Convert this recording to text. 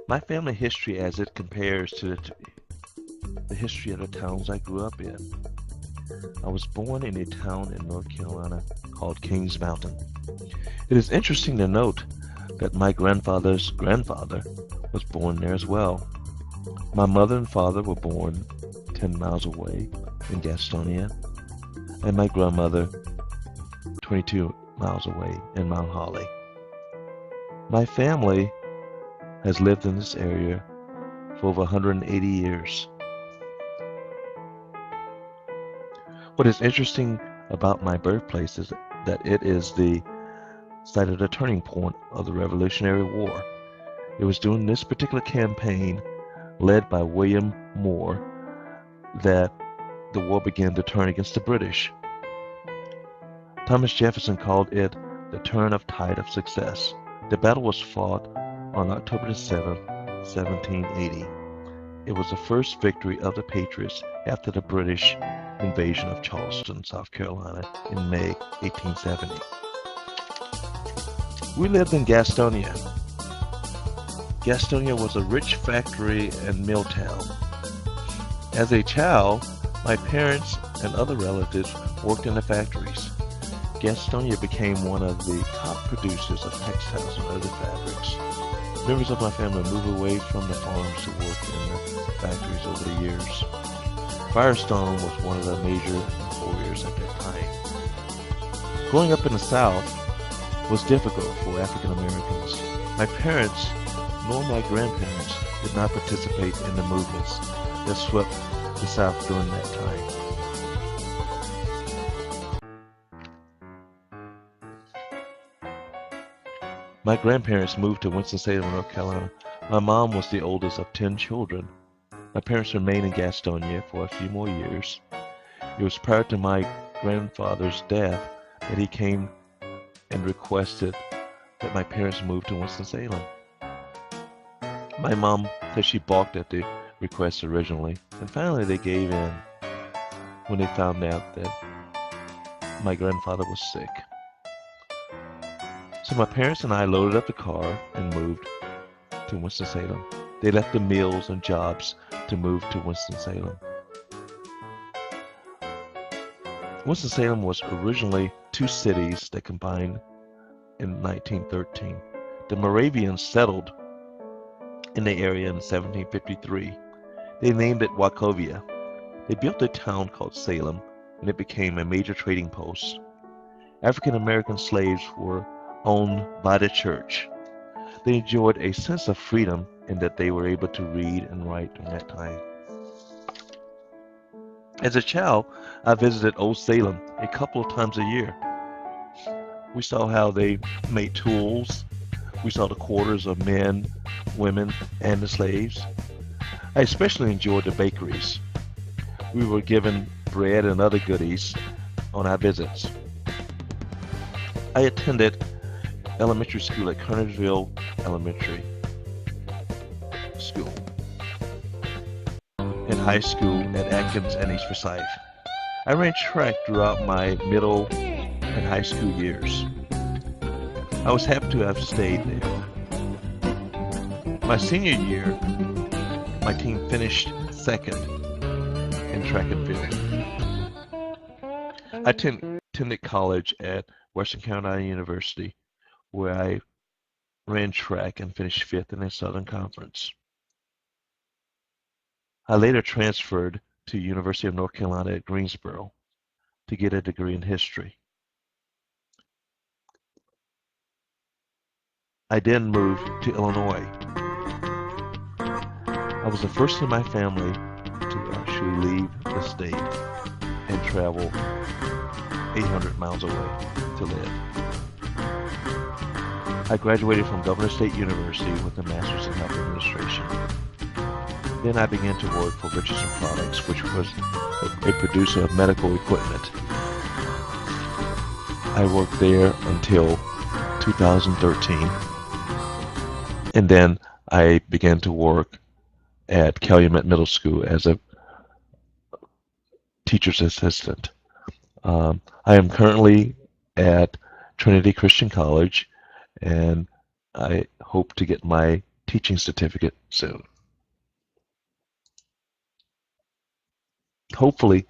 My family history as it compares to the history of the towns I grew up in. I was born in a town in North Carolina called Kings Mountain. It is interesting to note that my grandfather's grandfather was born there as well. My mother and father were born 10 miles away in Gastonia, and my grandmother 22 miles away in Mount Holly. My family has lived in this area for over 180 years. What is interesting about my birthplace is that it is the site of the turning point of the Revolutionary War. It was during this particular campaign, led by William Moore, that the war began to turn against the British. Thomas Jefferson called it the turn of tide of success. The battle was fought on October 7, 1780. It was the first victory of the Patriots after the British invasion of Charleston, South Carolina in May 1870. We lived in Gastonia. Gastonia was a rich factory and mill town. As a child, my parents and other relatives worked in the factories. Gastonia became one of the top producers of textiles and other fabrics. Members of my family moved away from the farms to work in the factories over the years. Firestone was one of the major employers at that time. Growing up in the South was difficult for African Americans. My parents nor my grandparents did not participate in the movements that swept the South during that time. My grandparents moved to Winston-Salem, North Carolina. My mom was the oldest of 10 children. My parents remained in Gastonia for a few more years. It was prior to my grandfather's death that he came and requested that my parents move to Winston-Salem. My mom said she balked at the request originally, and finally they gave in when they found out that my grandfather was sick. So my parents and I loaded up the car and moved to Winston-Salem. They left the mills and jobs to move to Winston-Salem. Winston-Salem was originally two cities that combined in 1913. The Moravians settled in the area in 1753. They named it Wachovia. They built a town called Salem, and it became a major trading post. African American slaves were owned by the church. They enjoyed a sense of freedom in that they were able to read and write during that time. As a child, I visited Old Salem a couple of times a year. We saw how they made tools. We saw the quarters of men, women, and the slaves. I especially enjoyed the bakeries. We were given bread and other goodies on our visits. I attended elementary school at Kernersville Elementary School and high school at Atkins and East Forsyth. I ran track throughout my middle and high school years. I was happy to have stayed there. My senior year, my team finished second in track and field. I attended college at Western Carolina University, where I ran track and finished fifth in the Southern Conference. I later transferred to University of North Carolina at Greensboro to get a degree in history. I then moved to Illinois. I was the first in my family to actually leave the state and travel 800 miles away to live. I graduated from Governor State University with a Master's in Health Administration. Then I began to work for Richardson Products, which was a producer of medical equipment. I worked there until 2013. And then I began to work at Calumet Middle School as a teacher's assistant. I am currently at Trinity Christian College, and I hope to get my teaching certificate soon. Hopefully,